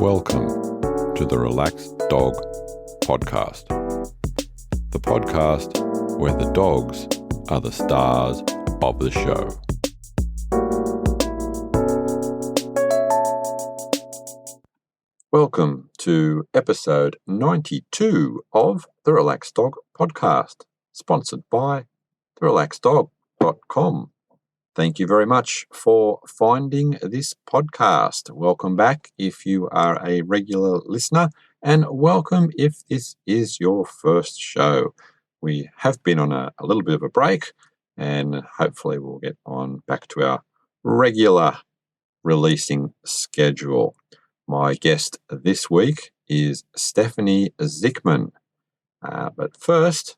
Welcome to the Relaxed Dog Podcast, the podcast where the dogs are the stars of the show. Welcome to episode 92 of the Relaxed Dog Podcast, sponsored by therelaxeddog.com. Thank you very much for finding this podcast. Welcome back if you are a regular listener, and welcome if this is your first show. We have been on a little bit of a break, and hopefully we'll get on back to our regular releasing schedule. My guest this week is Stephanie Zikmann. But first,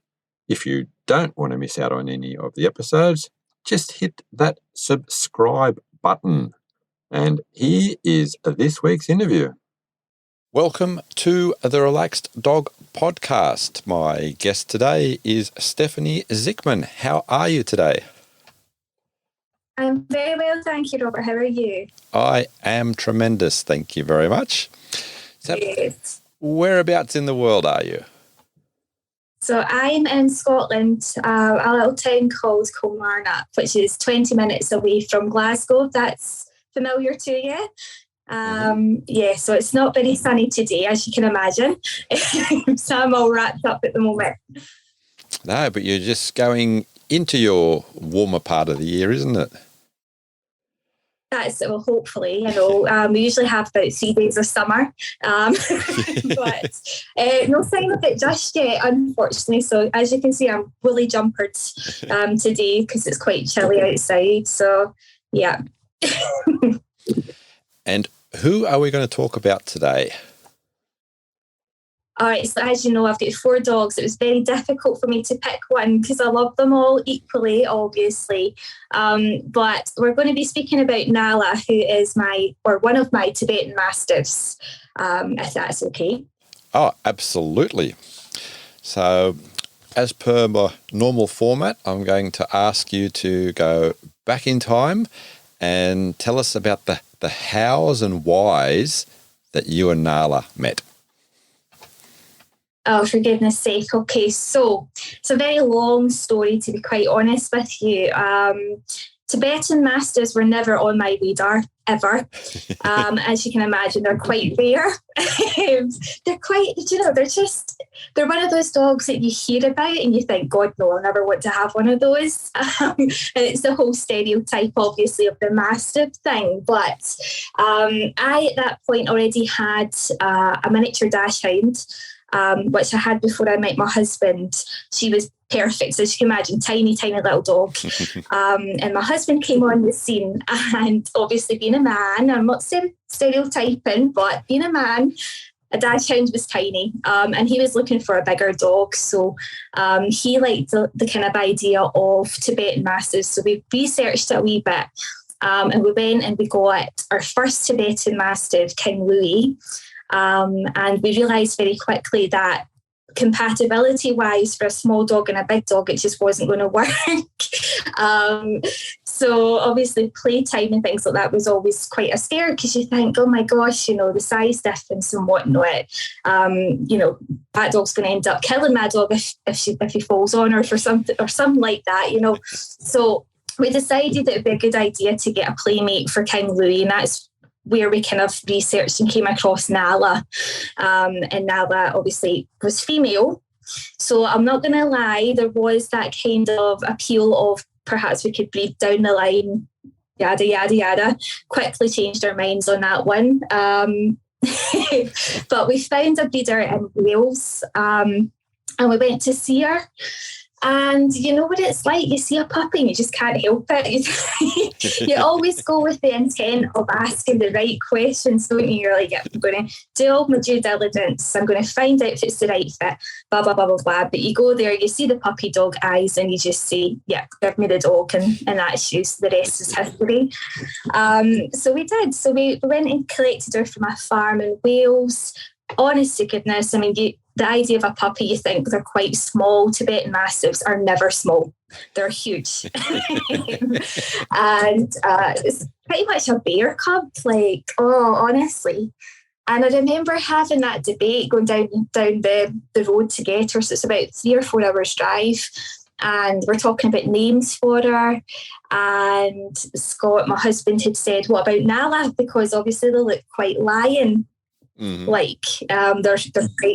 if you don't want to miss out on any of the episodes, just hit that subscribe button. And here is this week's interview. Welcome to the Relaxed Dog Podcast. My guest today is Stephanie Zikmann. How are you today? I'm very well, thank you, Robert. How are you? I am tremendous, thank you very much. So, yes. Whereabouts in the world are you? So I'm in Scotland, a little town called Kilmarnock, which is 20 minutes away from Glasgow, if that's familiar to you. So it's not very sunny today, as you can imagine. So I'm all wrapped up at the moment. No, but you're just going into your warmer part of the year, isn't it? That's, well, hopefully, we usually have about 3 days of summer, but no sign of it just yet, unfortunately. So as you can see, I'm woolly jumpered today because it's quite chilly outside. So, yeah. And who are we going to talk about today? All right, so as you know, I've got 4 dogs. It was very difficult for me to pick one because I love them all equally, obviously. But we're going to be speaking about Nala, who is one of my Tibetan Mastiffs, if that's okay. Oh, absolutely. So, as per my normal format, I'm going to ask you to go back in time and tell us about the hows and whys that you and Nala met. Oh, for goodness sake. Okay, so it's a very long story, to be quite honest with you. Tibetan Mastiffs were never on my radar, ever. As you can imagine, they're quite rare. They're quite, they're one of those dogs that you hear about and you think, God, no, I'll never want to have one of those. And it's the whole stereotype, obviously, of the Mastiff thing. But I, at that point, already had a miniature dachshund, which I had before I met my husband. She was perfect. So as you can imagine, tiny, tiny little dog. And my husband came on the scene, and obviously being a man, I'm not stereotyping, but being a man, a dachshund was tiny, and he was looking for a bigger dog. So he liked the kind of idea of Tibetan Mastiffs. So we researched it a wee bit, and we went and we got our first Tibetan Mastiff, King Louis. And we realised very quickly that compatibility-wise for a small dog and a big dog, it just wasn't going to work. So obviously playtime and things like that was always quite a scare because you think, oh my gosh, the size difference and whatnot. That dog's going to end up killing my dog if he falls on her for something like that, So we decided it would be a good idea to get a playmate for King Louis, and that's where we kind of researched and came across Nala. And Nala obviously was female. So I'm not going to lie, there was that kind of appeal of perhaps we could breed down the line, yada, yada, yada. Quickly changed our minds on that one. But we found a breeder in Wales, and we went to see her. And you know what it's like, you see a puppy and you just can't help it. You always go with the intent of asking the right questions, don't you? You're like, I'm going to do all my due diligence, I'm going to find out if it's the right fit, blah, blah, blah, blah, blah. But you go there, you see the puppy dog eyes and you just say, yeah, give me the dog, and that's just, the rest is history. So we did. So we went and collected her from a farm in Wales. Honest to goodness, I mean, the idea of a puppy, you think they're quite small. Tibetan Mastiffs are never small. They're huge. And it's pretty much a bear cub. Honestly. And I remember having that debate going down the road to get her. So it's about 3 or 4 hours drive. And we're talking about names for her. And Scott, my husband, had said, what about Nala? Because obviously they look quite lion. Mm-hmm. Like they're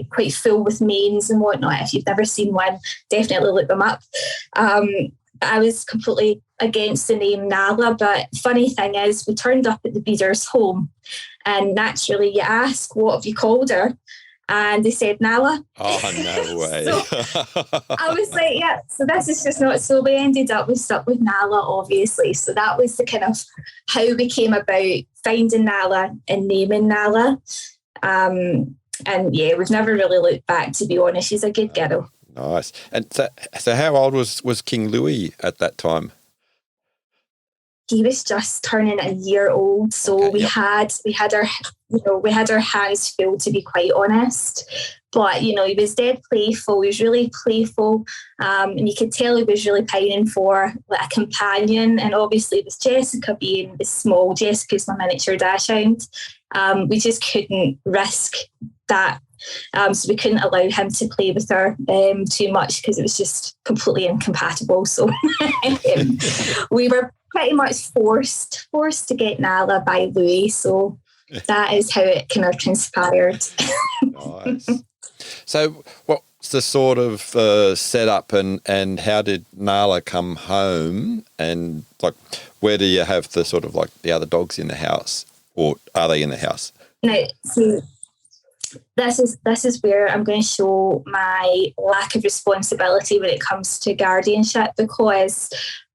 quite full with manes and whatnot. If you've never seen one, definitely look them up. I was completely against the name Nala, but funny thing is, we turned up at the breeder's home, and naturally you ask, what have you called her? And they said Nala. Oh, no way. So I was like, yeah, so this is just not. So we ended up, we stuck with Nala, obviously. So that was the kind of how we came about finding Nala and naming Nala. And yeah, we've never really looked back, to be honest. She's a good girl. Nice. And so how old was King Louis at that time? He was just turning a year old, so we had our hands full, to be quite honest. But he was dead playful. He was really playful, and you could tell he was really pining for like a companion. And obviously, with Jessica being small, Jessica's my miniature dachshund. We just couldn't risk that. So we couldn't allow him to play with her too much because it was just completely incompatible. So we were pretty much forced to get Nala by Louis. So that is how it kind of transpired. Nice. So what's the sort of setup and how did Nala come home, and like where do you have the sort of like the other dogs in the house, or are they in the house? No, so this is where I'm going to show my lack of responsibility when it comes to guardianship, because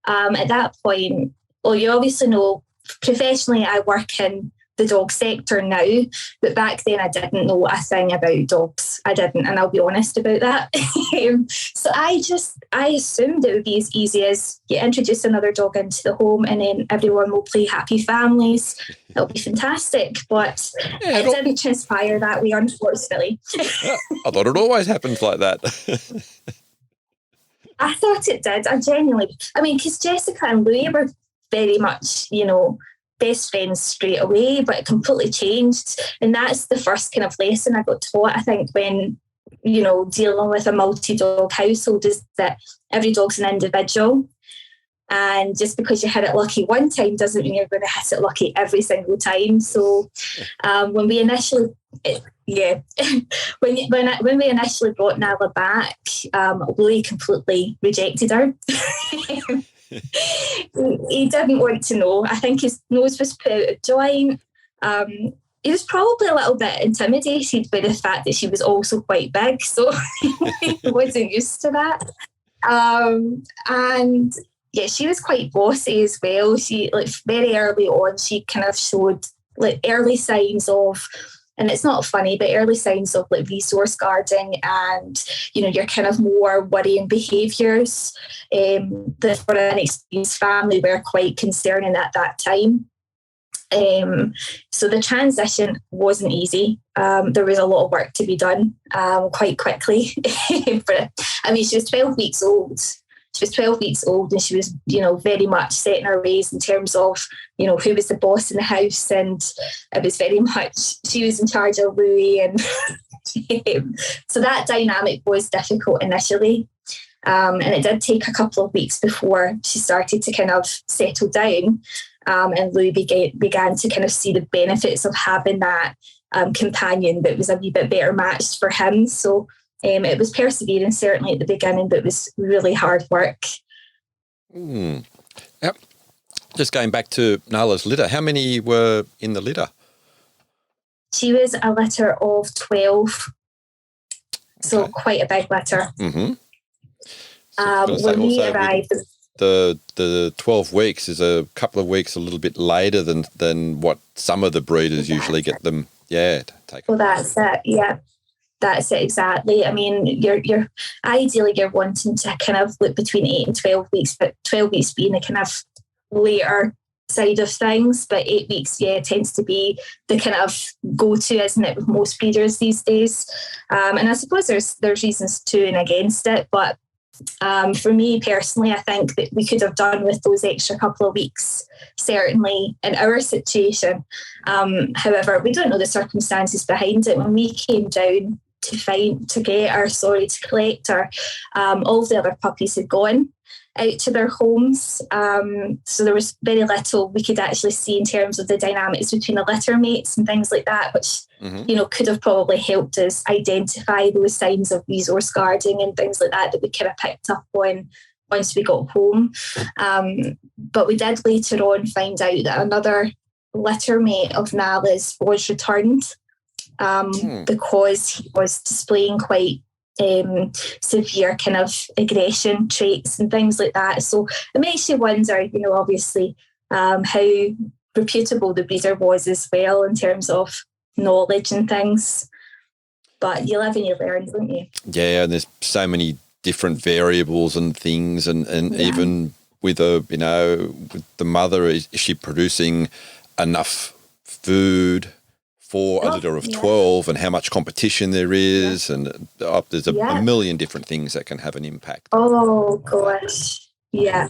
at that point, well, you obviously know professionally I work in the dog sector now, but back then I didn't know a thing about dogs. I didn't, and I'll be honest about that. So I assumed it would be as easy as you introduce another dog into the home and then everyone will play happy families. It'll be fantastic, but it didn't transpire that way, unfortunately. I thought it always happens like that. I thought it did. Because Jessica and Louis were very much, best friends straight away, but it completely changed. And that's the first kind of lesson I got taught, I think, when, dealing with a multi-dog household, is that every dog's an individual. And just because you hit it lucky one time doesn't mean you're going to hit it lucky every single time. So when we initially... when we initially brought Nala back, Louis completely rejected her. He didn't want to know. I think his nose was put out of joint. He was probably a little bit intimidated by the fact that she was also quite big, so he wasn't used to that. And yeah, she was quite bossy as well. She, like, very early on, she kind of showed like early signs of, and it's not funny, but early signs of like resource guarding and, your kind of more worrying behaviours that for an experienced family were quite concerning at that time. So the transition wasn't easy. There was a lot of work to be done quite quickly. But she was 12 weeks old. And she was, very much set in her ways in terms of, who was the boss in the house. And it was very much, she was in charge of Louis. And so that dynamic was difficult initially. And it did take a couple of weeks before she started to kind of settle down. And Louis began to kind of see the benefits of having that companion that was a wee bit better matched for him. So it was persevering, certainly at the beginning, but it was really hard work. Yep. Just going back to Nala's litter, how many were in the litter? She was a litter of 12, so quite a big litter. Mm-hmm. So when we arrived... The 12 weeks is a couple of weeks a little bit later than what some of the breeders usually get them, to take. Well, that's it, yeah. That's it, exactly. You're ideally you're wanting to kind of look between 8 and 12 weeks, but 12 weeks being the kind of later side of things. But 8 weeks, tends to be the kind of go-to, isn't it, with most breeders these days? And I suppose there's reasons to and against it, but For me personally, I think that we could have done with those extra couple of weeks, certainly in our situation. However, we don't know the circumstances behind it. When we came down to collect her, all of the other puppies had gone out to their homes. So there was very little we could actually see in terms of the dynamics between the litter mates and things like that, which, could have probably helped us identify those signs of resource guarding and things like that we kind of picked up on once we got home. But we did later on find out that another litter mate of Nala's was returned because he was displaying quite severe kind of aggression traits and things like that. So it makes you wonder, obviously, how reputable the breeder was as well in terms of knowledge and things. But you live and you learn, don't you? Yeah, and there's so many different variables and things, and even with with the mother, is she producing enough food for a litter of 12, and how much competition there is, and there's a million different things that can have an impact. Oh gosh, yeah.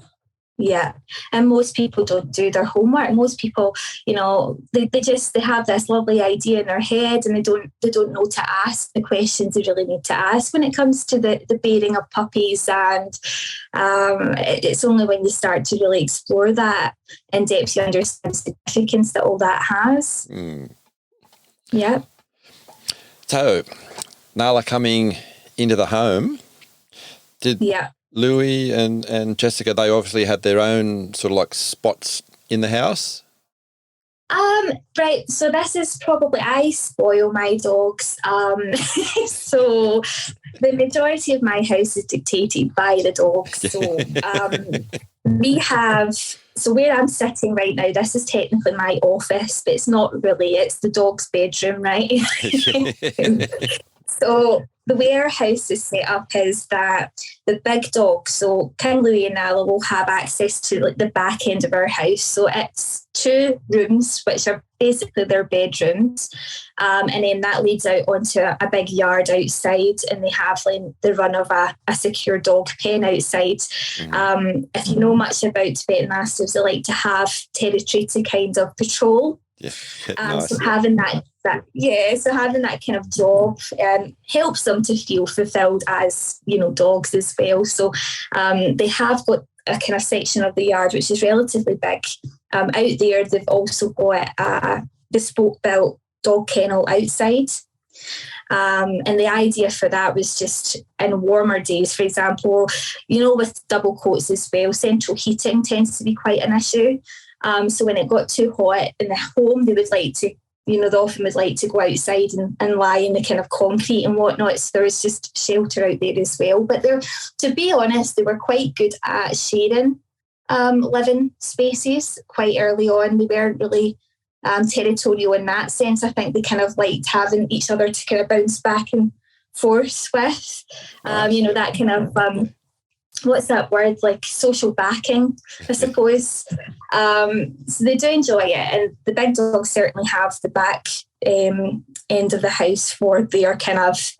And most people don't do their homework. Most people, they have this lovely idea in their head, and they don't know to ask the questions they really need to ask when it comes to the bearing of puppies. And it's only when you start to really explore that in depth you understand the significance that all that has. Yeah. So, Nala coming into the home, did Louis and Jessica, they obviously had their own sort of like spots in the house? Right, so this is probably, I spoil my dogs. So the majority of my house is dictated by the dogs. So where I'm sitting right now, this is technically my office, but it's not really, it's the dog's bedroom, right? So the way our house is set up is that the big dogs, so King Louis and Nala, will have access to like the back end of our house. So it's 2 rooms, which are basically their bedrooms. And then that leads out onto a big yard outside, and they have like the run of a secure dog pen outside. If you know much about Tibetan Mastiffs, they like to have territory to kind of patrol. Nice. So having that kind of job helps them to feel fulfilled as, dogs as well. So they have got a kind of section of the yard which is relatively big. Out there, they've also got a bespoke built dog kennel outside. And the idea for that was just in warmer days, for example, with double coats as well, central heating tends to be quite an issue. So when it got too hot in the home, they would like to, they often would like to go outside and lie in the kind of concrete and whatnot. So there was just shelter out there as well. But to be honest, they were quite good at sharing living spaces quite early on. They weren't really territorial in that sense. I think they kind of liked having each other to kind of bounce back and forth with. That kind of what's that word, like social backing, I suppose. So they do enjoy it, and the big dogs certainly have the back end of the house for their kind of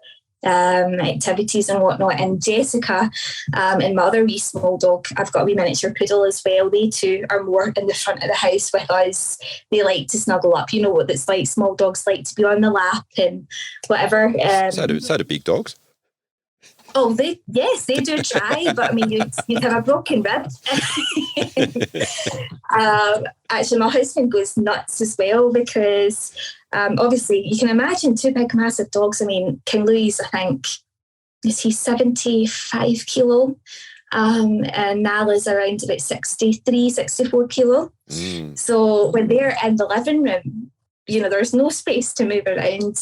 activities and whatnot. And Jessica and my other wee small dog, I've got a wee miniature poodle as well, they too are more in the front of the house with us. They like to snuggle up, what it's like, small dogs like to be on the lap and whatever. So do big dogs. Oh, they do try, but I mean, you'd have a broken rib. Actually, my husband goes nuts as well because obviously you can imagine 2 big, massive dogs. I mean, King Louis, I think, is he 75 kilo? And Nala's around about 63, 64 kilo. So when they're in the living room, there's no space to move around.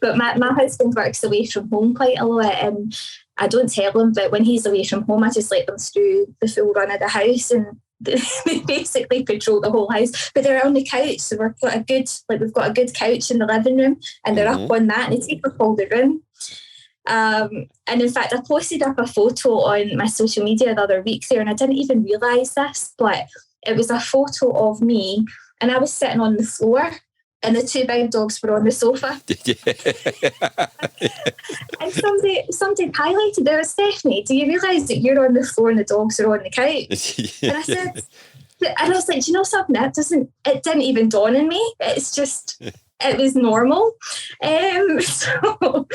But my husband works away from home quite a lot, and I don't tell him, but when he's away from home, I just let them through the full run of the house, and they basically patrol the whole house. But they're on the couch, so we've got a good couch in the living room, and they're up on that, and they take up all the room. And in fact, I posted up a photo on my social media the other week there, and I didn't even realise this, but it was a photo of me, and I was sitting on the floor and the two big dogs were on the sofa. And somebody highlighted there, Stephanie, do you realise that you're on the floor and the dogs are on the couch? And I said, and I was like, do you know something? It didn't even dawn on me. It's just, it was normal. So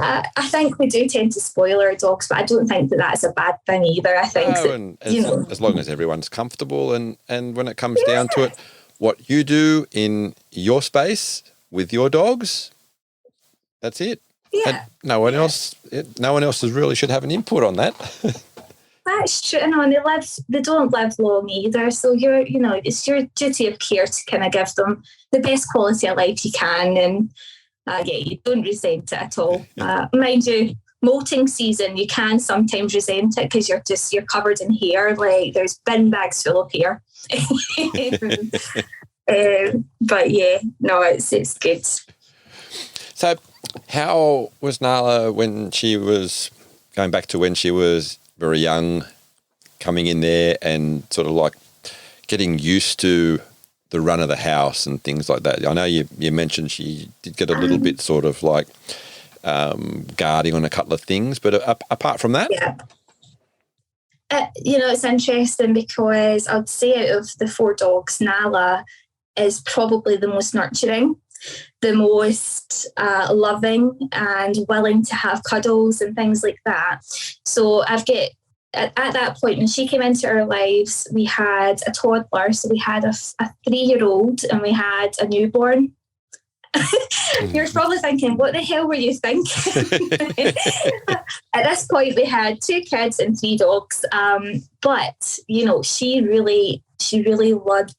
I think we do tend to spoil our dogs, but I don't think that that's a bad thing either. I think as long as everyone's comfortable and when it comes down to it, what you do in your space with your dogs, that's it. Yeah. And no one else really should have an input on that. That's true. And they don't live long either. So it's your duty of care to kind of give them the best quality of life you can. And you don't resent it at all. Mind you, molting season, you can sometimes resent it because you're covered in hair. Like there's bin bags full of hair. But yeah, no, it's good. So how was Nala when she was going back to when she was very young, coming in there and sort of like getting used to the run of the house and things like that? I know you mentioned she did get a little bit sort of like guarding on a couple of things, but apart from that? Yeah. It's interesting because I'd say out of the four dogs, Nala is probably the most nurturing, the most loving and willing to have cuddles and things like that. So at that point when she came into our lives, we had a toddler, so we had a 3-year-old and we had a newborn. You're probably thinking, what the hell were you thinking? At this point we had 2 kids and 3 dogs, but she really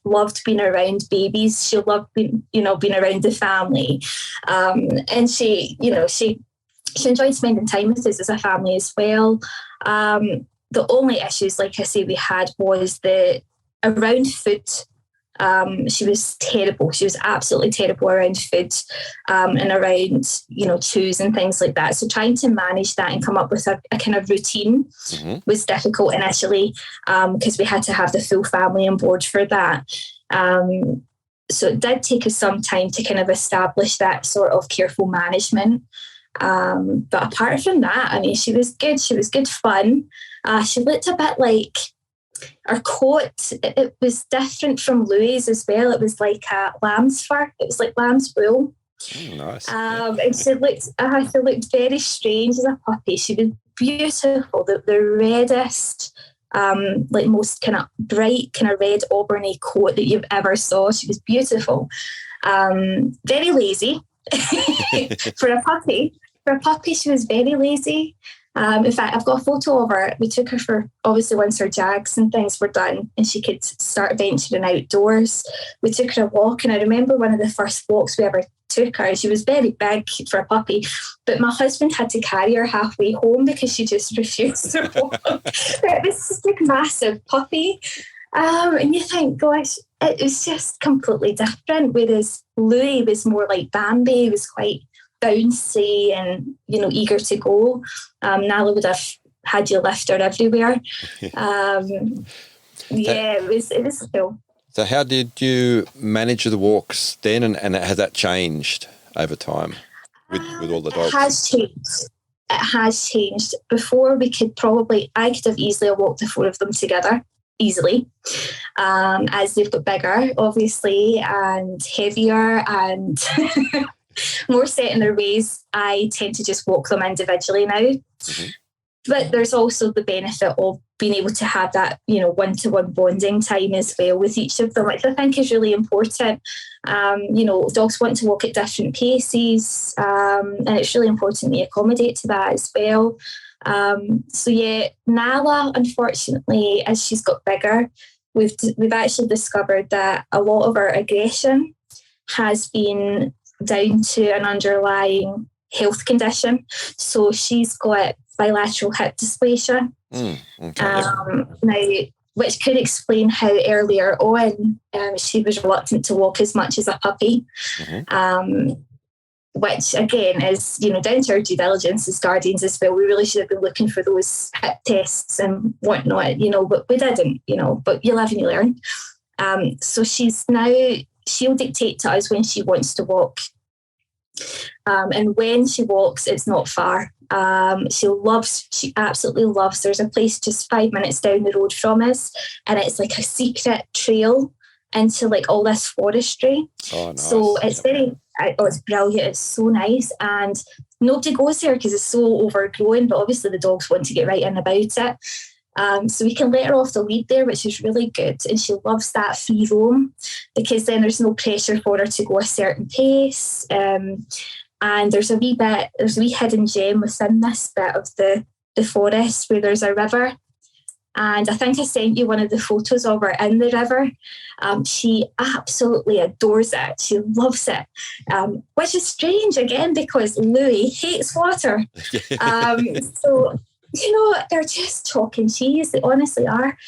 loved being around babies. She loved being around the family, and she enjoyed spending time with us as a family as well. The only issues, like I say, we had was around food. She was terrible. She was absolutely terrible around food, and around chews and things like that. So trying to manage that and come up with a kind of routine was difficult initially, because we had to have the full family on board for that. So it did take us some time to kind of establish that sort of careful management. But apart from that, I mean, she was good. She was good fun. She looked a bit like our coat. It was different from Louis as well. It was like a lamb's fur. It was like lamb's wool. Nice. And she looked very strange as a puppy. She was beautiful. The reddest, like most kind of bright, kind of red auburny coat that you've ever saw. She was beautiful. Very lazy for a puppy. For a puppy, she was very lazy. In fact, I've got a photo of her. We took her for, obviously, once her jags and things were done and she could start venturing outdoors. We took her a walk, and I remember one of the first walks we ever took her. She was very big for a puppy, but my husband had to carry her halfway home because she just refused to walk. It was this big, massive puppy. And you think, gosh, it was just completely different. Whereas Louis was more like Bambi. He was quite bouncy and eager to go. Nala would have had you lift her everywhere. It was cool. So how did you manage the walks then, and has that changed over time with all the dogs? It has changed. Before I could have easily walked the 4 of them together easily, as they've got bigger obviously and heavier and more set in their ways. I tend to just walk them individually now. Mm-hmm. But there's also the benefit of being able to have that, one-to-one bonding time as well with each of them, which I think is really important. Dogs want to walk at different paces, and it's really important we accommodate to that as well. Nala, unfortunately, as she's got bigger, we've actually discovered that a lot of our aggression has been down to an underlying health condition. So she's got bilateral hip dysplasia. Now, which could explain how earlier on she was reluctant to walk as much as a puppy. Which again is, down to our due diligence as guardians as well. We really should have been looking for those hip tests and whatnot, but we didn't, but you live and you learn. So she's now she'll dictate to us when she wants to walk. And when she walks, it's not far. She absolutely loves, there's a place just 5 minutes down the road from us, and it's like a secret trail into like all this forestry. Oh, nice. So it's it's brilliant. It's so nice. And nobody goes there because it's so overgrown, but obviously the dogs want to get right in about it. So we can let her off the lead there, which is really good. And she loves that free roam because then there's no pressure for her to go a certain pace. And there's a wee hidden gem within this bit of the forest where there's a river. And I think I sent you one of the photos of her in the river. She absolutely adores it. She loves it, which is strange again because Louis hates water. So, they're just chalk and cheese. They honestly are.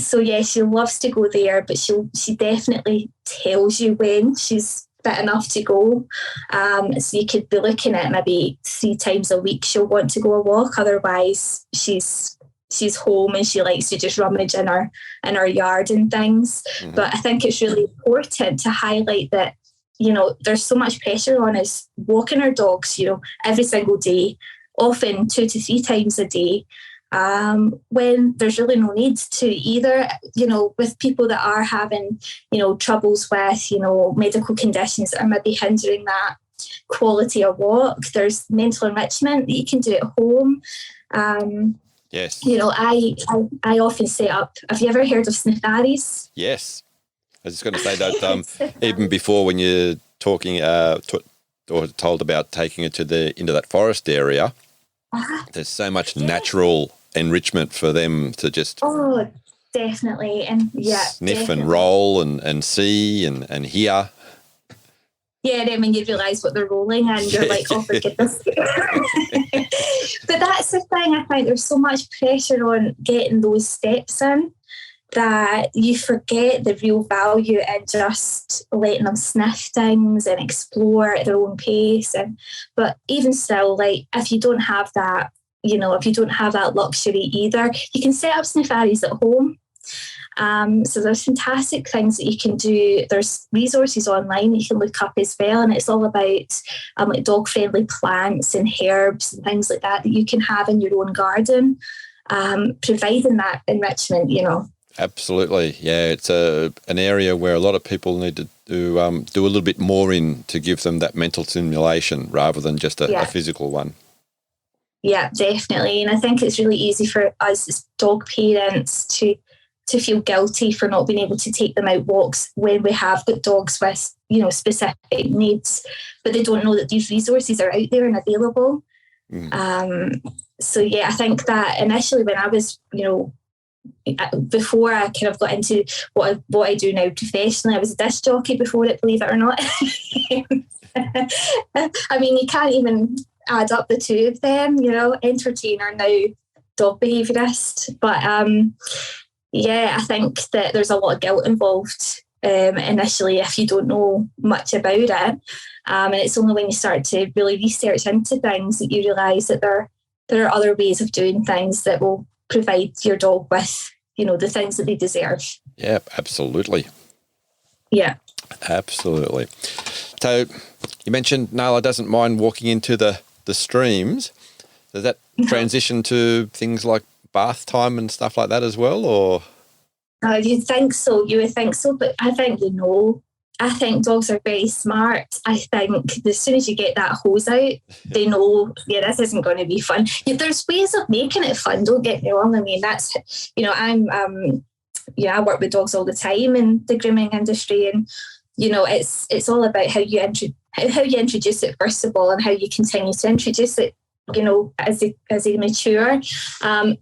So yeah, she loves to go there, but she definitely tells you when she's fit enough to go. So you could be looking at maybe 3 times a week she'll want to go a walk. Otherwise, she's home and she likes to just rummage in her yard and things. Mm-hmm. But I think it's really important to highlight that, there's so much pressure on us walking our dogs, every single day, often 2 to 3 times a day, when there's really no need to either, with people that are having, troubles with, medical conditions that are maybe hindering that quality of walk. There's mental enrichment that you can do at home. Yes. I often set up, have you ever heard of snifaris? Yes. I was just going to say that even before when you're talking or told about taking it into that forest area, there's so much natural enrichment for them to just definitely, and sniff definitely. And roll and see and hear. Yeah, then when you realise what they're rolling and you're like, oh, for goodness. But that's the thing, I think there's so much pressure on getting those steps in that you forget the real value in just letting them sniff things and explore at their own pace. But even still, like, if you don't have that, if you don't have that luxury either, you can set up snifaris at home. So there's fantastic things that you can do. There's resources online that you can look up as well, and it's all about like dog-friendly plants and herbs and things like that you can have in your own garden, providing that enrichment, Absolutely, yeah. It's an area where a lot of people need to do a little bit more in to give them that mental stimulation rather than just a physical one. Yeah, definitely. And I think it's really easy for us as dog parents to feel guilty for not being able to take them out walks when we have got dogs with, specific needs, but they don't know that these resources are out there and available. So yeah, I think that initially when I was, before I kind of got into what I do now professionally, I was a disc jockey before it, believe it or not. I mean, you can't even add up the two of them, entertainer, now dog behaviourist. But I think that there's a lot of guilt involved initially if you don't know much about it. And it's only when you start to really research into things that you realise that there are other ways of doing things that will provide your dog with, the things that they deserve. Yeah, absolutely. Yeah. Absolutely. So you mentioned Nala doesn't mind walking into the streams. Does that transition to things like bath time and stuff like that as well, or? You'd think so. You would think so, but I think they know. I think dogs are very smart. I think as soon as you get that hose out, they know, this isn't going to be fun. There's ways of making it fun, don't get me wrong. I mean, that's, I work with dogs all the time in the grooming industry, and, it's all about how you introduce it, first of all, and how you continue to introduce it, as they mature.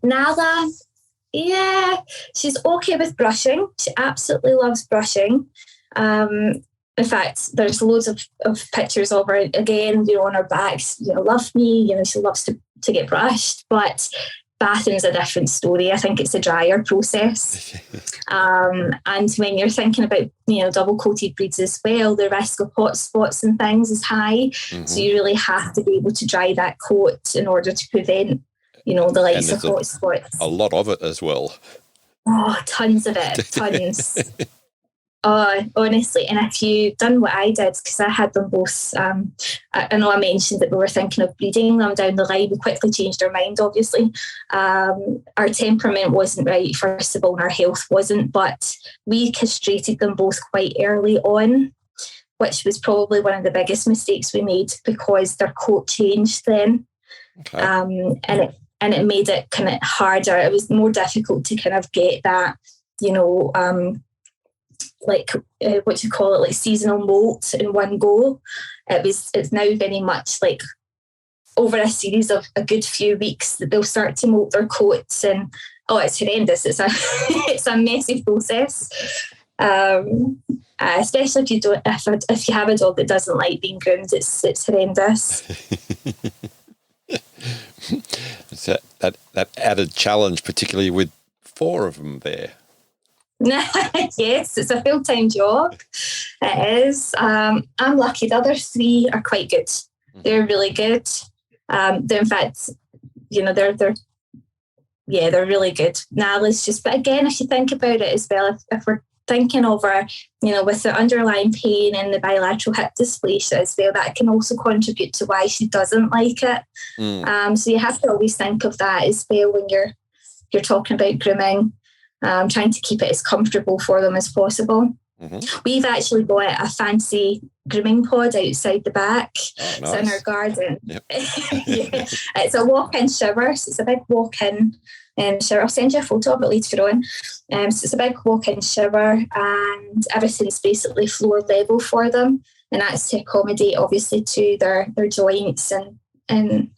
Nala, she's okay with brushing. She absolutely loves brushing. In fact, there's loads of pictures of her, again, on her back, love me, she loves to get brushed, but bathing's a different story. I think it's a drier process. And when you're thinking about, double coated breeds as well, the risk of hot spots and things is high. Mm-hmm. So you really have to be able to dry that coat in order to prevent, the likes of hot spots. A lot of it as well. Oh, tons of it, tons. Honestly, and if you done what I did, because I had them both, I know I mentioned that we were thinking of breeding them down the line. We quickly changed our mind, obviously. Our temperament wasn't right, first of all, and our health wasn't, but we castrated them both quite early on, which was probably one of the biggest mistakes we made, because their coat changed then. Okay. And it made it kind of harder. It was more difficult to kind of get that, what you call it, like seasonal molt in one go. It's now very much like over a series of a good few weeks that they'll start to molt their coats, and it's horrendous. It's a messy process. Especially if you have a dog that doesn't like being groomed, it's horrendous. It's that added challenge, particularly with 4 of them there. Yes, it's a full-time job. It is. I'm lucky. The other 3 are quite good. They're really good. They're, in fact, they're really good. Nala's just, but again, if you think about it as well, if we're thinking over, with the underlying pain and the bilateral hip dysplasia as well, that can also contribute to why she doesn't like it. So you have to always think of that as well when you're talking about grooming. Trying to keep it as comfortable for them as possible. Mm-hmm. We've actually got a fancy grooming pod outside the back. Oh, nice. It's in our garden. Yep. Yeah. It's a walk-in shower, so it's a big walk-in shower. I'll send you a photo of it later on. So it's a big walk-in shower, and everything's basically floor level for them, and that's to accommodate, obviously, to their joints and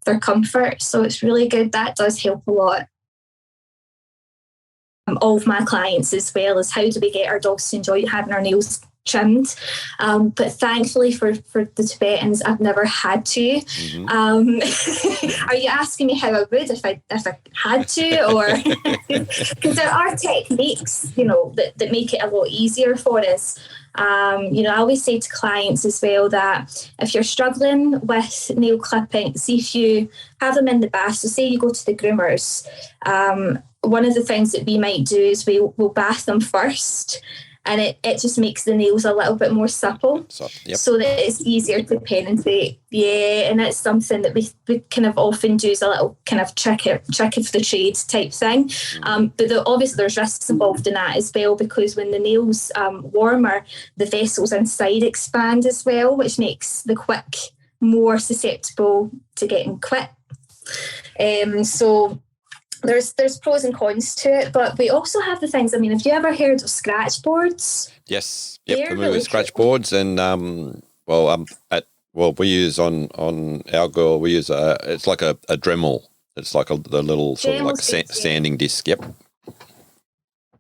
their comfort. So it's really good. That does help a lot. All of my clients as well as how do we get our dogs to enjoy having our nails trimmed, but thankfully for the Tibetans, I've never had to. Mm-hmm. Are you asking me how I would if I had to, or because there are techniques that make it a lot easier for us. I always say to clients as well that if you're struggling with nail clipping, see if you have them in the bath. So say you go to the groomers, one of the things that we might do is we'll bath them first, and it just makes the nails a little bit more supple, so that it's easier to penetrate. Yeah, and it's something that we kind of often do as a little kind of trick of the trade type thing. But obviously there's risks involved in that as well, because when the nail's warmer, the vessels inside expand as well, which makes the quick more susceptible to getting quick. So there's pros and cons to it, but we also have the things. I mean, have you ever heard of scratch boards? Yes, yep, familiar with scratch boards, and we use on our girl, we use it's like a Dremel. It's like the little sort of like sanding disc. Yep.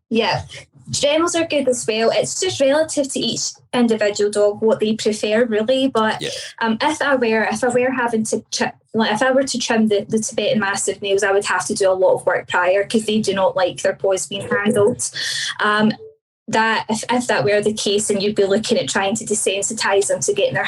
Yeah, Dremels are good as well. It's just relative to each individual dog what they prefer, really. But if I were to trim the Tibetan Mastiff nails, I would have to do a lot of work prior, because they do not like their paws being handled. That if that were the case, and you'd be looking at trying to desensitize them to getting their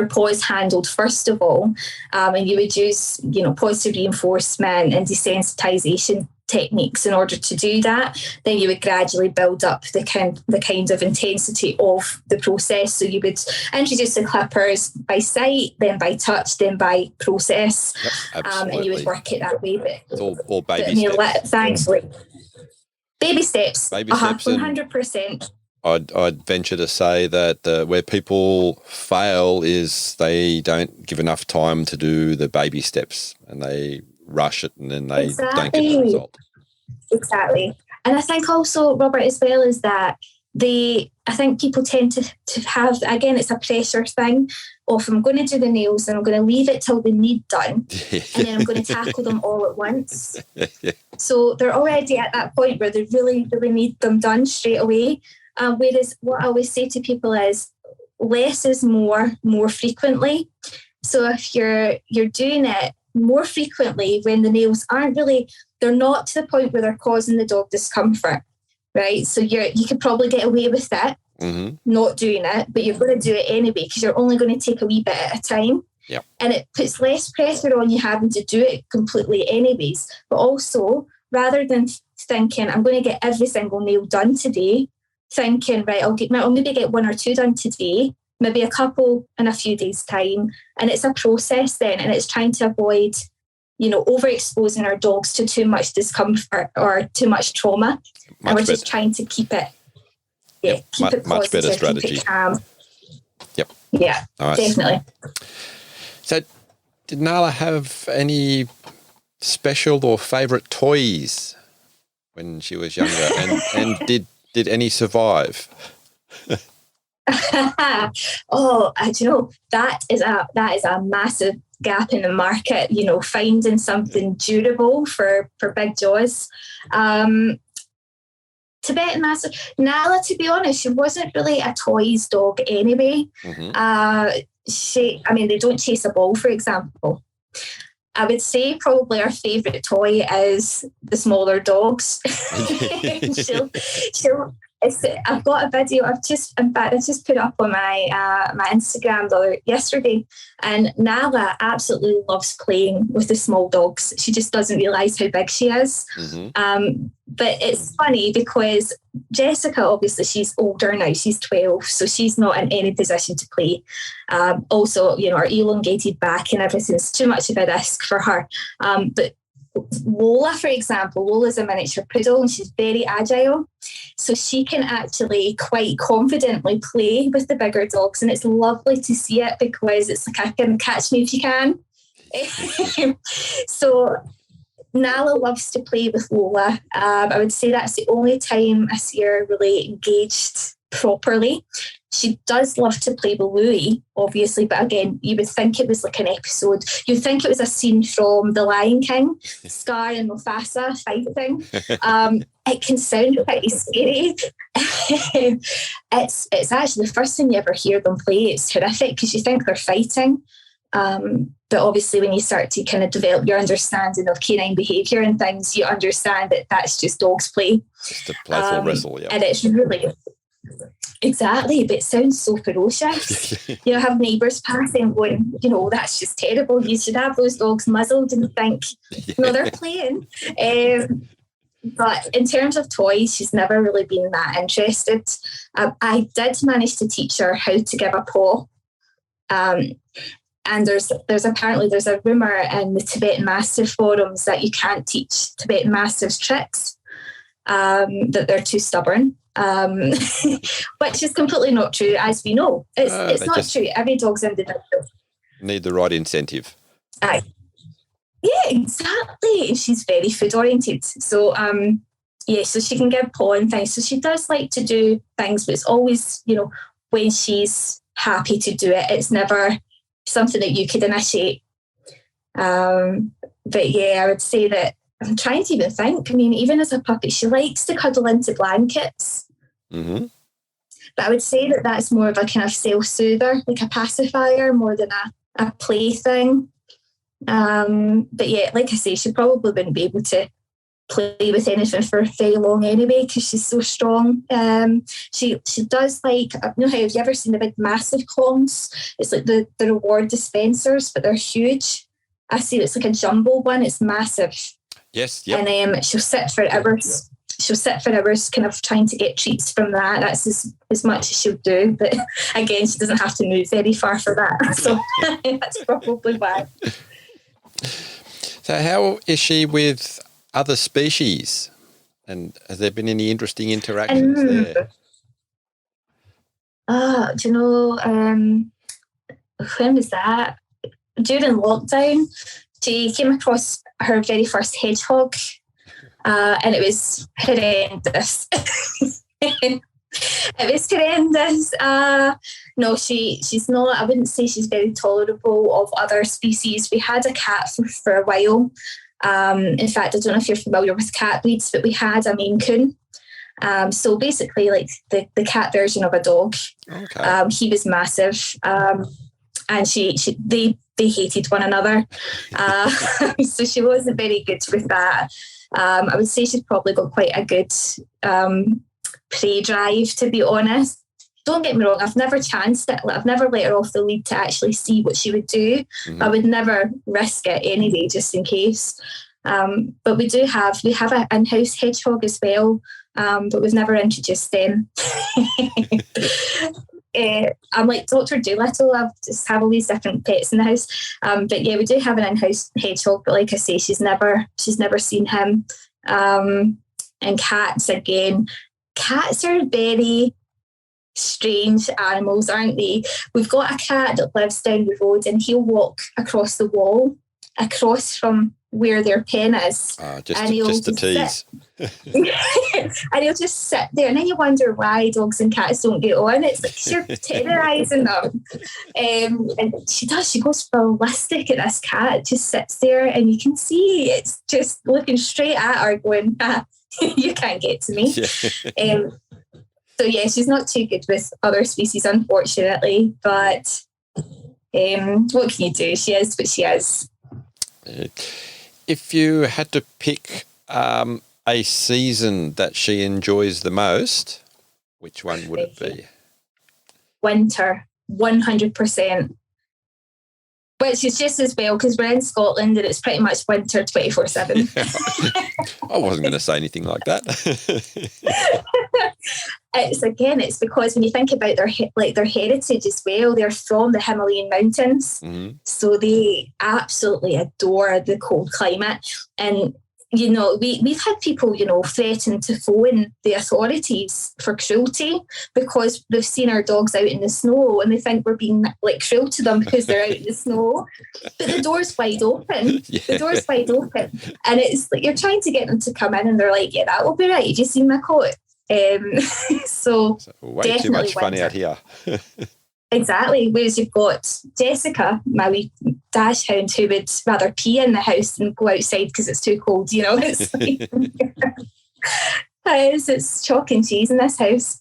paws handled first of all, and you would use positive reinforcement and desensitization techniques in order to do that, then you would gradually build up the kind of intensity of the process. So you would introduce the clippers by sight, then by touch, then by process. Yep, and you would work it that way. But it's all baby steps. Thankfully. Baby steps. 100%. I'd venture to say that where people fail is they don't give enough time to do the baby steps, and they rush it, and then they don't get the result. Exactly. And I think also, Robert, as well, is that I think people tend to have, again, it's a pressure thing of, I'm going to do the nails and I'm going to leave it till they need done, and then I'm going to tackle them all at once. So they're already at that point where they really, really need them done straight away. Whereas what I always say to people is less is more frequently. So if you're doing it more frequently when the nails they're not to the point where they're causing the dog discomfort, right? So you could probably get away with it, not doing it, but you're going to do it anyway, because you're only going to take a wee bit at a time. Yep. And it puts less pressure on you having to do it completely anyways. But also, rather than thinking, I'm going to get every single nail done today, thinking, right, I'll maybe get 1 or 2 done today, maybe a couple in a few days' time. And it's a process then, and it's trying to avoid, overexposing our dogs to too much discomfort or too much trauma. And we're just trying to keep it, keep it positive, much better strategy. keep it calm. Yep. Yeah, nice. Definitely. So did Nala have any special or favourite toys when she was younger? and did any survive? That is a massive gap in the market, finding something durable for big jaws. Tibetan Mastiff, Nala, to be honest, she wasn't really a toys dog anyway. Mm-hmm. They don't chase a ball, for example. I would say probably our favourite toy is the smaller dogs. I've got a video. I just put up on my Instagram yesterday, and Nala absolutely loves playing with the small dogs. She just doesn't realise how big she is. Mm-hmm. But it's funny because Jessica, obviously, she's older now. She's 12, so she's not in any position to play. Also, her elongated back and everything's too much of a risk for her. But Lola, for example, Lola's a miniature poodle and she's very agile. So she can actually quite confidently play with the bigger dogs. And it's lovely to see it because it's like, I can catch me if you can. So Nala loves to play with Lola. I would say that's the only time I see her really engaged properly. She does love to play with Louie, obviously, but again, you would think it was like an episode. You'd think it was a scene from The Lion King, Scar and Mufasa fighting. It can sound pretty scary. It's actually the first time you ever hear them play. It's horrific because you think they're fighting. But obviously when you start to kind of develop your understanding of canine behaviour and things, you understand that that's just dogs play. Just a playful wrestle, yeah. And it's really... Exactly, but it sounds so ferocious. I have neighbours passing going, that's just terrible. You should have those dogs muzzled and think, no, they're playing. But in terms of toys, she's never really been that interested. I did manage to teach her how to give a paw. And there's a rumour in the Tibetan Mastiff forums that you can't teach Tibetan Mastiffs tricks, that they're too stubborn. Which is completely not true, as we know. It's not true. Every dog's individual. Need the right incentive. Yeah, exactly. And she's very food oriented. So so she can give paw and things. So she does like to do things, but it's always, when she's happy to do it. It's never something that you could initiate. But yeah, I would say that I'm trying to even think. Even as a puppy, she likes to cuddle into blankets. Mm-hmm. But I would say that that's more of a kind of self-soother, like a pacifier, more than a play thing. But yeah, like I say, she probably wouldn't be able to play with anything for very long anyway because she's so strong. She does like, how have you ever seen the big massive Kongs? It's like the reward dispensers, but they're huge. I see it's like a jumbo one. It's massive. Yes. Yep. And she'll sit for hours. Kind of trying to get treats from that. That's as much as she'll do. But again, she doesn't have to move very far for that. So that's probably why. So how is she with other species? And has there been any interesting interactions there? Do you know, when was that? During lockdown, she came across her very first hedgehog. And it was horrendous. It was horrendous. No, she's not. I wouldn't say she's very tolerable of other species. We had a cat for a while. In fact, I don't know if you're familiar with cat breeds, but we had a Maine Coon. So basically, like the cat version of a dog. Okay. He was massive, and they hated one another. So she wasn't very good with that. I would say she's probably got quite a good prey drive, to be honest. Don't get me wrong, I've never chanced it. I've never let her off the lead to actually see what she would do. Mm-hmm. I would never risk it anyway, just in case. But we have an in-house hedgehog as well. but we've never introduced them. I'm like Dr. Dolittle. I just have all these different pets in the house. But yeah, we do have an in-house hedgehog, but like I say, she's never seen him. And cats, again. Cats are very strange animals, aren't they? We've got a cat that lives down the road, and he'll walk across the wall, across from where their pen is. Just to tease. And he'll just sit there, and then you wonder why dogs and cats don't get on. It's like you're terrorising them. And she goes ballistic at this cat. It just sits there, and you can see it's just looking straight at her going, you can't get to me. Yeah. So yeah, she's not too good with other species, unfortunately, but what can you do? She is what she is. If you had to pick a season that she enjoys the most, which one would it be? Winter, 100%. Which is just as well, because we're in Scotland and it's pretty much winter 24/7. I wasn't going to say anything like that. It's because when you think about their heritage as well, they're from the Himalayan mountains, so they absolutely adore the cold climate. And we've had people, threaten to phone the authorities for cruelty because they've seen our dogs out in the snow and they think we're being like cruel to them because they're out in the snow. But the door's wide open. Yeah. The door's wide open. And it's like you're trying to get them to come in and they're like, yeah, that will be right. You just seen my coat. So way too much fun out here. Exactly. Whereas you've got Jessica, my wee dash hound, who would rather pee in the house than go outside because it's too cold. It's like, it's chalk and cheese in this house.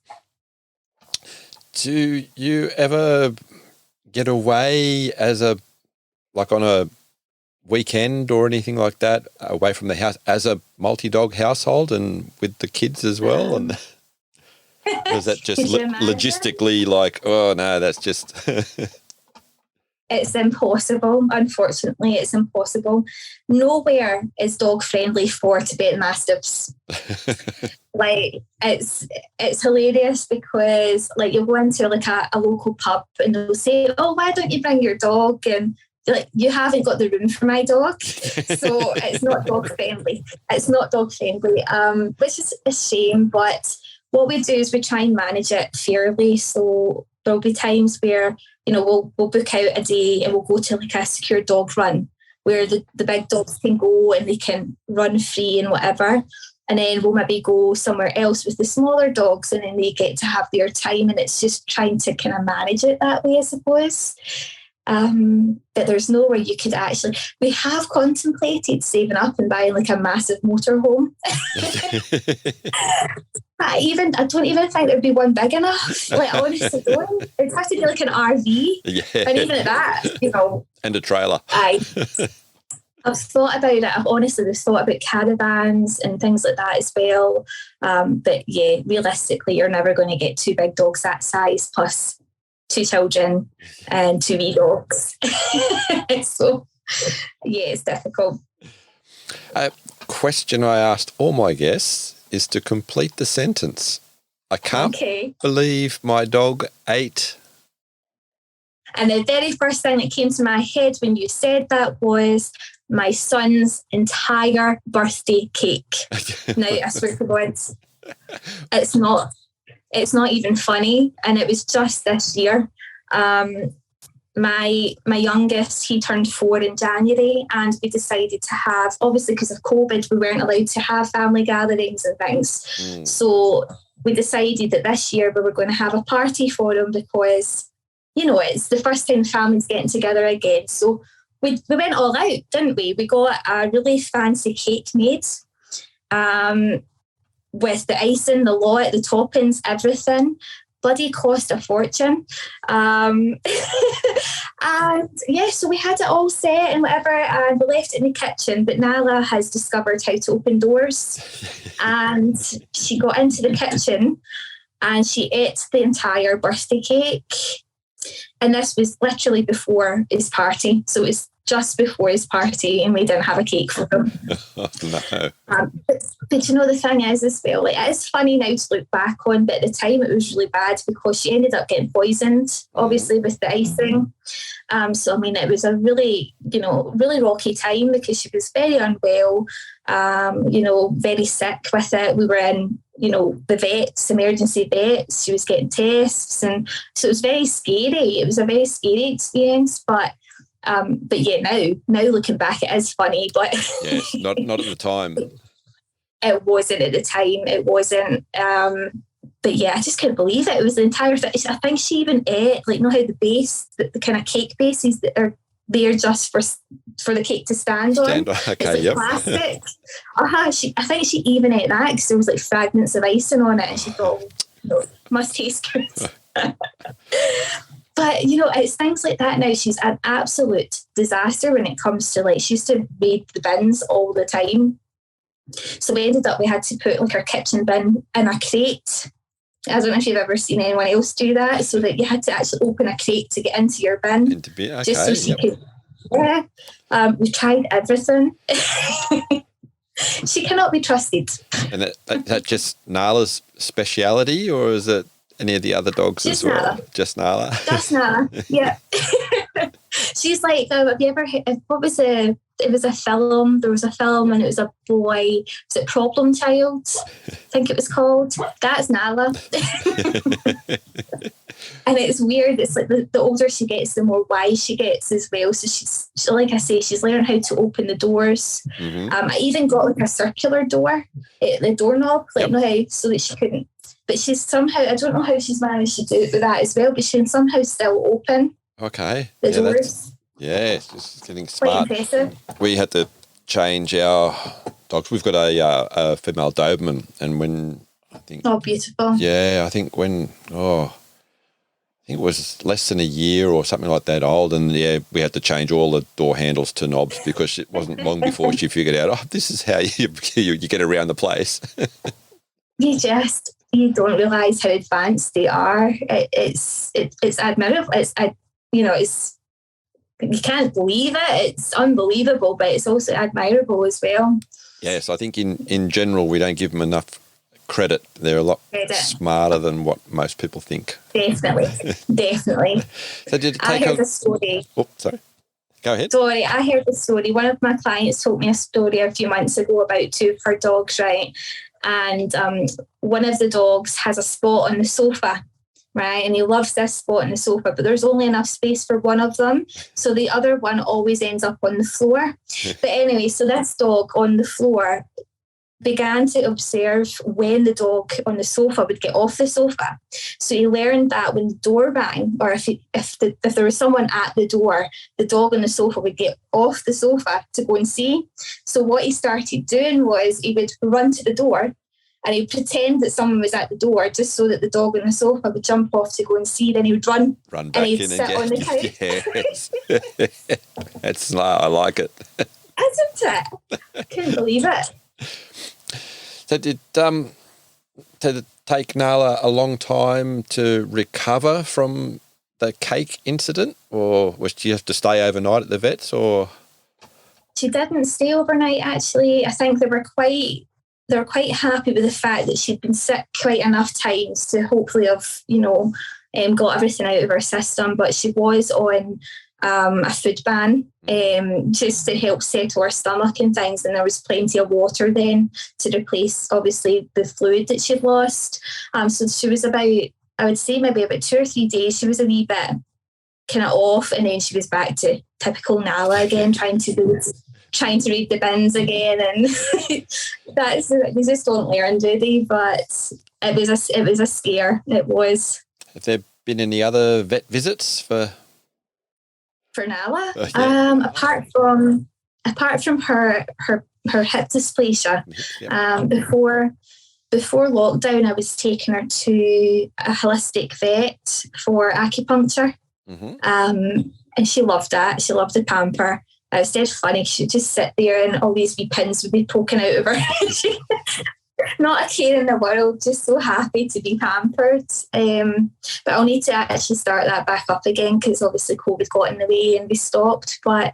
Do you ever get away on a weekend or anything like that, away from the house as a multi-dog household and with the kids as well? And was that just logistically like, oh no, that's just... It's impossible. Unfortunately, it's impossible. Nowhere is dog friendly for Tibetan Mastiffs. Like it's hilarious because like you'll go into like a local pub and they'll say, oh, why don't you bring your dog? And like, you haven't got the room for my dog. So it's not dog friendly. It's not dog friendly, which is a shame. But what we do is we try and manage it fairly. So there'll be times where, we'll book out a day and we'll go to like a secure dog run where the big dogs can go and they can run free and whatever. And then we'll maybe go somewhere else with the smaller dogs and then they get to have their time. And it's just trying to kind of manage it that way, I suppose. But there's nowhere you could actually... We have contemplated saving up and buying like a massive motorhome. I don't even think there'd be one big enough. Like, I honestly don't. It'd have to be like an RV. Yeah. And even at that, And a trailer. I've thought about it. I've thought about caravans and things like that as well. But yeah, realistically, you're never going to get two big dogs that size plus 2 children and 2 wee dogs. So yeah, it's difficult. A question I asked all my guests is to complete the sentence. I can't believe my dog ate. And the very first thing that came to my head when you said that was my son's entire birthday cake. Now, I swear to God, it's not even funny. And it was just this year. My youngest, he turned 4 in January, and we decided to have, obviously because of COVID, we weren't allowed to have family gatherings and things. So we decided that this year we were going to have a party for him because, it's the first time family's getting together again. So we went all out, didn't we? We got a really fancy cake made with the icing, the lot, the toppings, everything. Bloody cost a fortune. And yeah, so we had it all set and whatever, and we left it in the kitchen. But Nala has discovered how to open doors, and she got into the kitchen and she ate the entire birthday cake. And this was literally before his party. So it was just before his party, and we didn't have a cake for him. Oh, no. But you know, the thing is as well, like, it's funny now to look back on, but at the time it was really bad because she ended up getting poisoned, obviously, with the icing. So, I mean, it was a really, you know, really rocky time because she was very unwell, you know, very sick with it. We were in, you know, the vets, emergency vets. She was getting tests. And so it was very scary. It was a very scary experience. But yeah, now looking back, it is funny. But yes, not at the time. It wasn't at the time. It wasn't. But yeah, I just couldn't believe it. It was the entire thing. I think she even ate, like, you know how the base, the kind of cake bases that are there just for the cake to stand on. Okay, it's like yep. plastic. I think she even ate that because there was like fragments of icing on it, and she thought, no, must taste good. But, you know, it's things like that now. She's an absolute disaster when it comes to, like, she used to raid the bins all the time. So we had to put like our kitchen bin in a crate. I don't know if you've ever seen anyone else do that, so that you had to actually open a crate to get into your bin. Okay, just so she could. Yeah. We tried everything. She cannot be trusted. And that just Nala's speciality, or is it any of the other dogs just as well? Nala. Just Nala. Just Nala, yeah. She's like, have you ever heard, what was it? It was a film. There was a film, and it was a boy. Was it Problem Child? I think it was called. That's Nala. And it's weird. It's like the older she gets, the more wise she gets as well. So she's like I say, she's learning how to open the doors. Mm-hmm. I even got like a circular door, the doorknob, like, know how, so that she couldn't. But she's somehow, I don't know how she's managed to do it with that as well, but she can somehow still open Okay. the doors. It's just getting Quite smart. impressive. We had to change our dogs. We've got a female Doberman, and when I think, Oh, beautiful. yeah, I think it was less than a year or something like that old, and yeah, we had to change all the door handles to knobs because it wasn't long before she figured out, this is how you get around the place. You don't realise how advanced they are. It's admirable. You can't believe it. It's unbelievable, but it's also admirable as well. Yes, I think in general we don't give them enough credit. They're a lot smarter than what most people think. Definitely. So did it I heard a story. Oh, sorry. Go ahead. Sorry, I heard a story. One of my clients told me a story a few months ago about two of her dogs, right? And one of the dogs has a spot on the sofa, right? And he loves this spot on the sofa, but there's only enough space for one of them. So the other one always ends up on the floor. But anyway, so this dog on the floor began to observe when the dog on the sofa would get off the sofa. So he learned that when the door rang, or if there was someone at the door, the dog on the sofa would get off the sofa to go and see. So what he started doing was he would run to the door and he'd pretend that someone was at the door just so that the dog on the sofa would jump off to go and see. Then he would run back and he'd in sit on the couch. Yes. That's smart. I like it. Isn't it? I couldn't believe it. So did it take Nala a long time to recover from the cake incident, or was she have to stay overnight at the vets? Or she didn't stay overnight. Actually, I think they were quite happy with the fact that she'd been sick quite enough times to hopefully have got everything out of her system. But she was on a food ban just to help settle her stomach and things, and there was plenty of water then to replace obviously the fluid that she'd lost. So she was about, I would say maybe about 2 or 3 days she was a wee bit kind of off, and then she was back to typical Nala again, trying to read the bins again, and they just don't learn, do they? But it was a scare. It was. Have there been any other vet visits for Nala? Yeah. Apart from her hip dysplasia, before lockdown, I was taking her to a holistic vet for acupuncture, and she loved that. She loved the pamper. It was dead funny. She'd just sit there, and all these wee pins would be poking out of her. Not a care in the world, just so happy to be pampered. But I'll need to actually start that back up again because obviously COVID got in the way and we stopped. But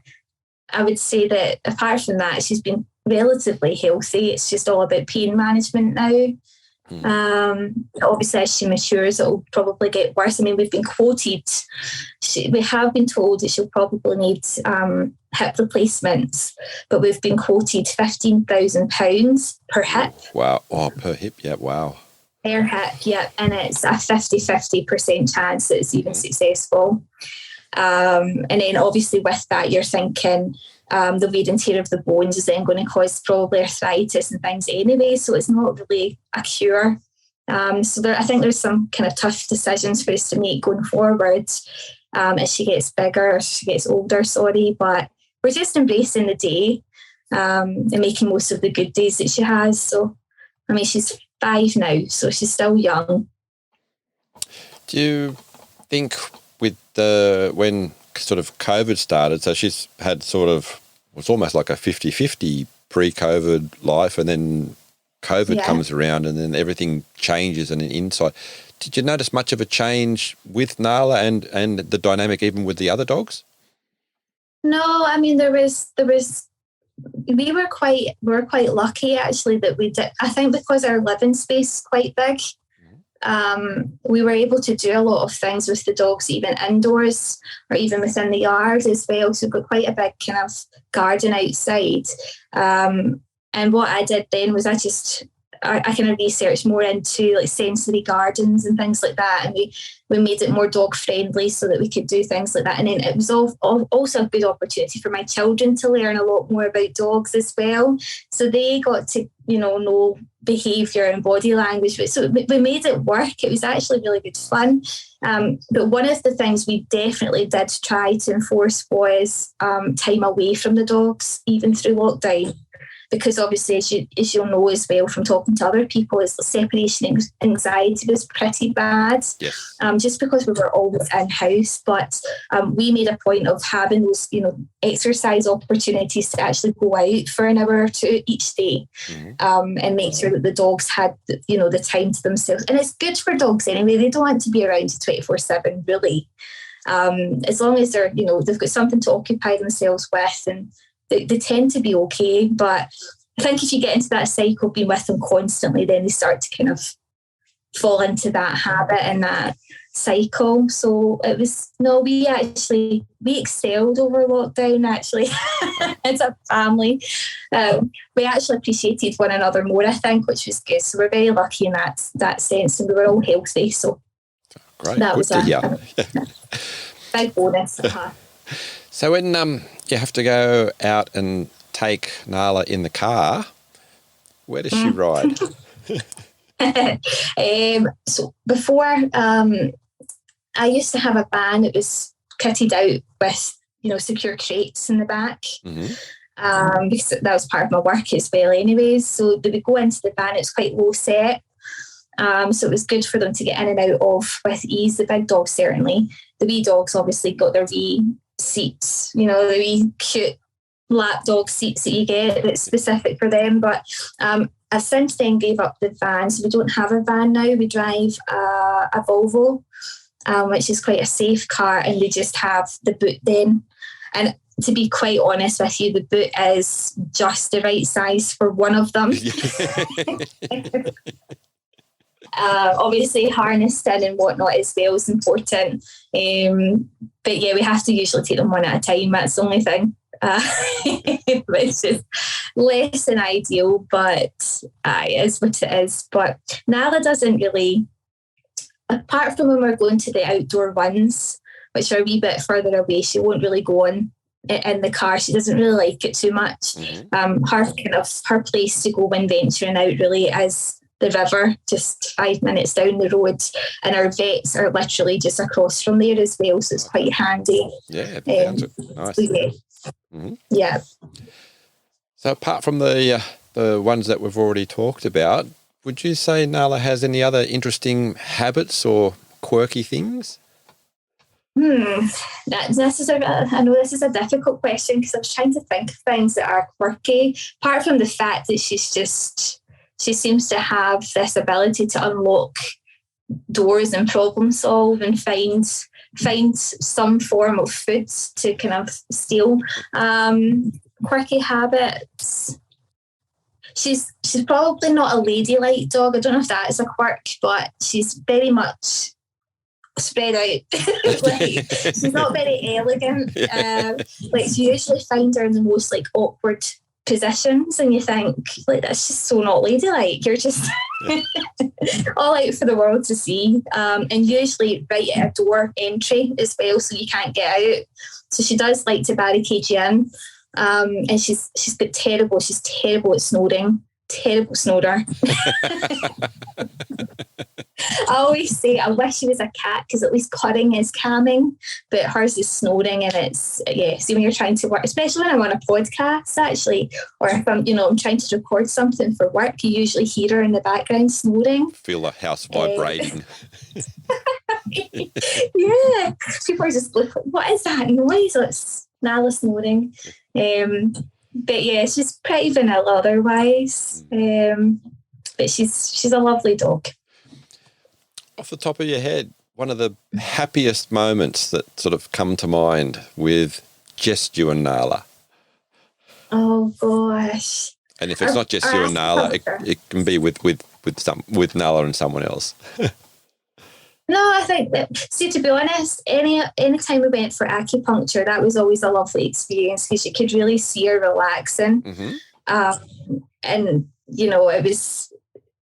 I would say that apart from that, she's been relatively healthy. It's just all about pain management now. Obviously, as she matures, it'll probably get worse. I mean, we've been quoted, we have been told that she'll probably need hip replacements, but we've been quoted £15,000 per hip. Wow. Oh, per hip. Yeah. Wow. Per hip, yeah. And it's a 50% chance that it's even successful. And then obviously with that, you're thinking the wear and tear of the bones is then going to cause probably arthritis and things anyway. So it's not really a cure. I think there's some kind of tough decisions for us to make going forward as she gets bigger, or she gets older, but we're just embracing the day and making most of the good days that she has. So, I mean, she's 5 now, so she's still young. Do you think with when sort of COVID started, so she's had sort of, it's almost like a 50-50 pre-COVID life, and then COVID comes around and then everything changes and inside. Did you notice much of a change with Nala and the dynamic even with the other dogs? No, I mean, we were quite lucky actually that we did. I think because our living space is quite big, we were able to do a lot of things with the dogs, even indoors or even within the yard as well. So we've got quite a big kind of garden outside. And what I did then was I kind of researched more into like sensory gardens and things like that, and we made it more dog friendly so that we could do things like that. And then it was also a good opportunity for my children to learn a lot more about dogs as well. So they got to know behaviour and body language. So we made it work. It was actually really good fun. But one of the things we definitely did try to enforce was time away from the dogs, even through lockdown. Because obviously, as you'll know as well from talking to other people, is the separation anxiety was pretty bad. Yes. Just because we were always in-house. But we made a point of having those, exercise opportunities to actually go out for an hour or two each day, and make sure that the dogs had, the time to themselves. And it's good for dogs anyway. They don't want to be around 24/7, really. As long as they're, they've got something to occupy themselves with, and they tend to be okay. But I think if you get into that cycle, being with them constantly, then they start to kind of fall into that habit and that cycle. So we excelled over lockdown, actually. As a family. We actually appreciated one another more, I think, which was good. So we're very lucky in that sense, and we were all healthy. So great. That good was to hear. a big bonus. So when you have to go out and take Nala in the car, where does she ride? So before, I used to have a van that was kitted out with, secure crates in the back. Because that was part of my work as well anyways. So they would go into the van, it's quite low set. So it was good for them to get in and out of with ease. The big dogs certainly. The wee dogs obviously got their wee seats, the wee cute lap dog seats that you get that's specific for them. But I've since then gave up the van, so we don't have a van now. We drive a Volvo, which is quite a safe car, and we just have the boot then. And to be quite honest with you, the boot is just the right size for one of them. Obviously harnessed in and whatnot as well is important. But yeah, we have to usually take them one at a time. That's the only thing. Which is less than ideal, but it is what it is. But Nala doesn't really, apart from when we're going to the outdoor runs, which are a wee bit further away, she won't really go on in the car. She doesn't really like it too much. Her place to go when venturing out really is the river, just 5 minutes down the road, and our vets are literally just across from there as well, so it's quite handy. Yeah, nice. Yeah. So apart from the ones that we've already talked about, would you say Nala has any other interesting habits or quirky things? I know this is a difficult question because I was trying to think of things that are quirky, apart from the fact that she seems to have this ability to unlock doors and problem solve and find some form of food to kind of steal. Quirky habits. She's probably not a ladylike dog. I don't know if that is a quirk, but she's very much spread out. Like, she's not very elegant. Like, you usually find her in the most like awkward positions, and you think, like, that's just so not ladylike. You're just all out for the world to see. And usually right at a door entry as well, so you can't get out. So she does like to barricade you in. And she's terrible at snoring. Terrible snorer. I always say I wish she was a cat, because at least purring is calming, but hers is snoring, and it's, see, when you're trying to work, especially when I'm on a podcast actually, or if I'm trying to record something for work, you usually hear her in the background snoring. Feel the house vibrating. Yeah, people are just like, what is that noise? It's Nala snoring. But yeah, she's pretty vanilla otherwise. But she's a lovely dog. Off the top of your head, one of the happiest moments that sort of come to mind with just you and Nala? Oh gosh! And if it's not just you and Nala, it can be with Nala and someone else. No, I think that, see, to be honest, any time we went for acupuncture, that was always a lovely experience, because you could really see her relaxing. Mm-hmm. And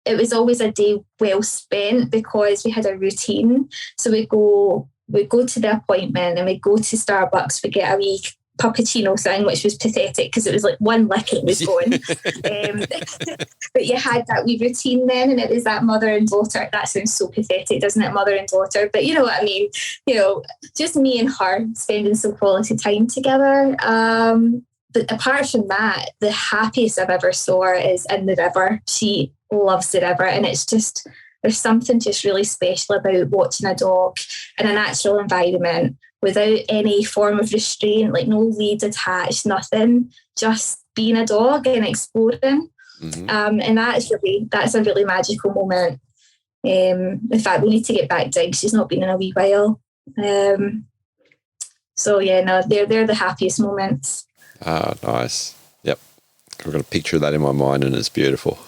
it was always a day well spent, because we had a routine. So we go to the appointment, and we go to Starbucks, we get a wee puppuccino thing, which was pathetic because it was like one lick and it was gone. But you had that wee routine then, and it was that mother and daughter. That sounds so pathetic, doesn't it? Mother and daughter. But you know what I mean? Just me and her spending some quality time together. But apart from that, the happiest I've ever saw her is in the river. She loves the river, and it's just, there's something just really special about watching a dog in a natural environment without any form of restraint, like no lead attached, nothing, just being a dog and exploring. Mm-hmm. And that's a really magical moment. In fact, we need to get back down. She's not been in a wee while. So yeah, no, they're the happiest moments. Ah, nice. Yep. I've got a picture of that in my mind, and it's beautiful.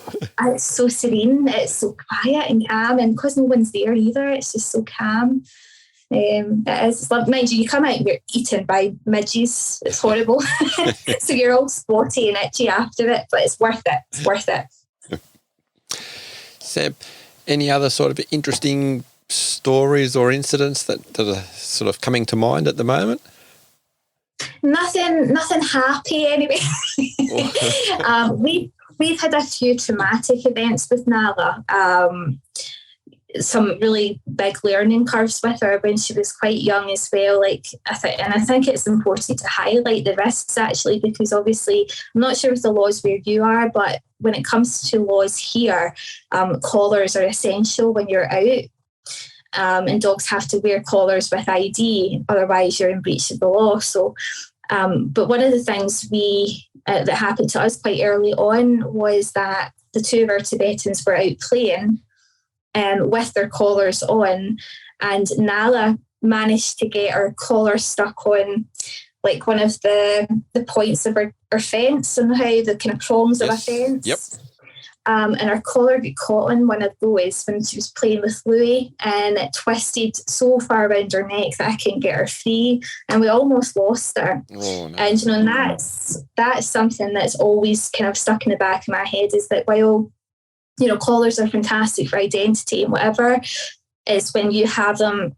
It's so serene. It's so quiet and calm, and because no one's there either, it's just so calm. It is. Mind you, you come out and you're eaten by midges. It's horrible. So you're all spotty and itchy after it, but it's worth it. It's worth it. Seb, any other sort of interesting stories or incidents that are sort of coming to mind at the moment? Nothing happy anyway. We've had a few traumatic events with Nala. Some really big learning curves with her when she was quite young as well. I think it's important to highlight the risks actually, because obviously I'm not sure with the laws where you are, but when it comes to laws here, collars are essential when you're out. And dogs have to wear collars with ID, otherwise you're in breach of the law. So, but one of the things that happened to us quite early on was that the two of our Tibetans were out playing with their collars on, and Nala managed to get her collar stuck on like one of the points of her fence, and how the kind of prongs of a fence. Yep. And her collar got caught on one of those when she was playing with Louie, and it twisted so far around her neck that I couldn't get her free, and we almost lost her. Oh, no. And and that's something that's always kind of stuck in the back of my head, is that while collars are fantastic for identity and whatever, is when you have them,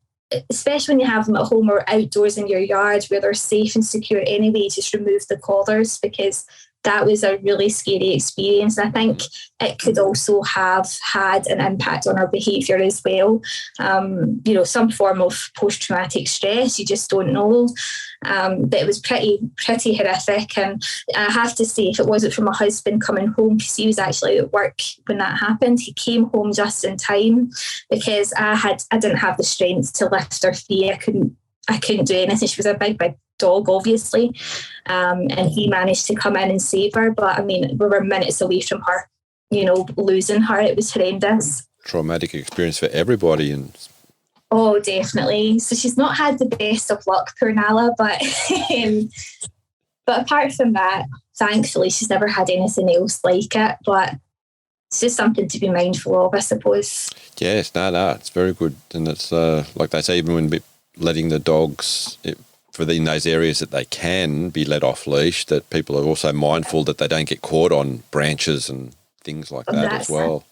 especially when you have them at home or outdoors in your yard where they're safe and secure anyway, just remove the collars, because that was a really scary experience. And I think it could also have had an impact on our behaviour as well. Some form of post-traumatic stress, you just don't know. But it was pretty horrific. And I have to say, if it wasn't for my husband coming home, because he was actually at work when that happened, he came home just in time, because I didn't have the strength to lift her free. I couldn't do anything. She was a big dog, obviously, and he managed to come in and save her. But I mean, we were minutes away from her, losing her. It was horrendous. traumatic experience for everybody. And oh, definitely. So she's not had the best of luck, poor Nala, but apart from that, thankfully, she's never had anything else like it. But it's just something to be mindful of, I suppose. Yes, no, it's very good. And it's like they say, even when letting the dogs in those areas that they can be let off leash, that people are also mindful that they don't get caught on branches and things like that as well.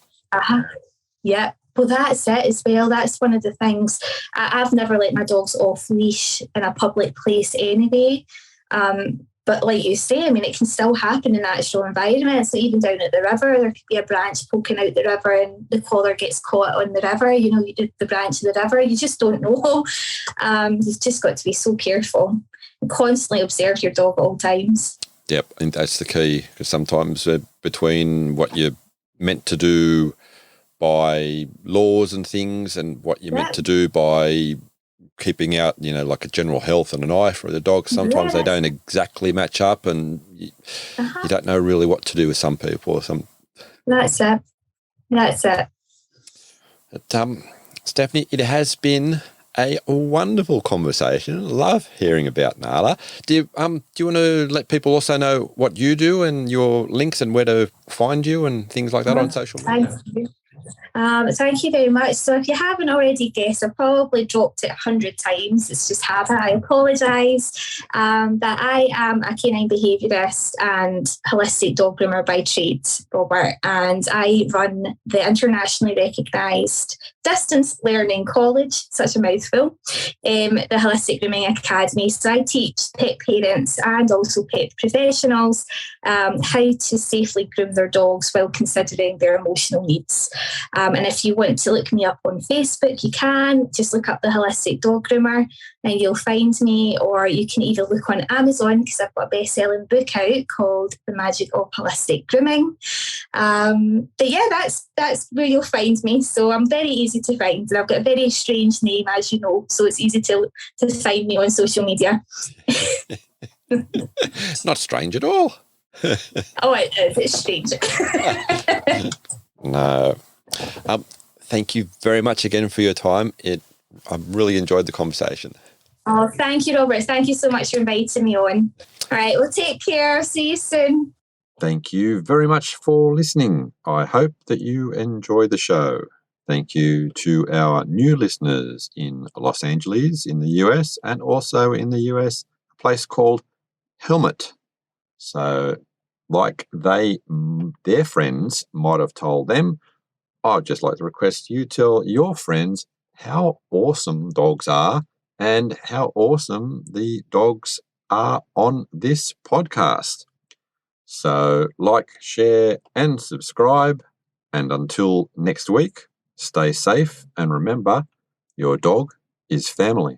Yeah. Well, that's it as well. That's one of the things. I've never let my dogs off leash in a public place anyway. But like you say, I mean, it can still happen in natural environments. So even down at the river, there could be a branch poking out the river and the collar gets caught on the river, the branch of the river. You just don't know. You've just got to be so careful and constantly observe your dog at all times. Yep, I think that's the key, because sometimes between what you're meant to do by laws and things and what you're meant to do by keeping out, like a general health and an eye for the dog, sometimes they don't exactly match up, and you don't know really what to do with some people. That's it. But, Stephanie, it has been a wonderful conversation. Love hearing about Nala. Do you want to let people also know what you do and your links and where to find you and things like that on social media? Thank you. Thank you very much. So if you haven't already guessed, I've probably dropped it 100 times. It's just habit. I apologise. That I am a canine behaviourist and holistic dog groomer by trade, Robert, and I run the internationally recognised distance learning college, such a mouthful, the Holistic Grooming Academy. So I teach pet parents and also pet professionals how to safely groom their dogs while considering their emotional needs. And if you want to look me up on Facebook, you can just look up the Holistic Dog Groomer and you'll find me, or you can even look on Amazon because I've got a best-selling book out called The Magic of Holistic Grooming. But yeah, that's where you'll find me. So I'm very easy to find, and I've got a very strange name, as you know, so it's easy to find me on social media. Not strange at all. Oh, it is. It's strange. No. Thank you very much again for your time. I really enjoyed the conversation. Oh, thank you, Robert. Thank you so much for inviting me on. All right, well, take care. See you soon. Thank you very much for listening. I hope that you enjoy the show. Thank you to our new listeners in Los Angeles in the US, and also in the US, a place called Helmet. So like their friends might have told them, I'd just like to request you tell your friends how awesome dogs are and how awesome the dogs are on this podcast. So like, share, and subscribe. And until next week, stay safe and remember, your dog is family.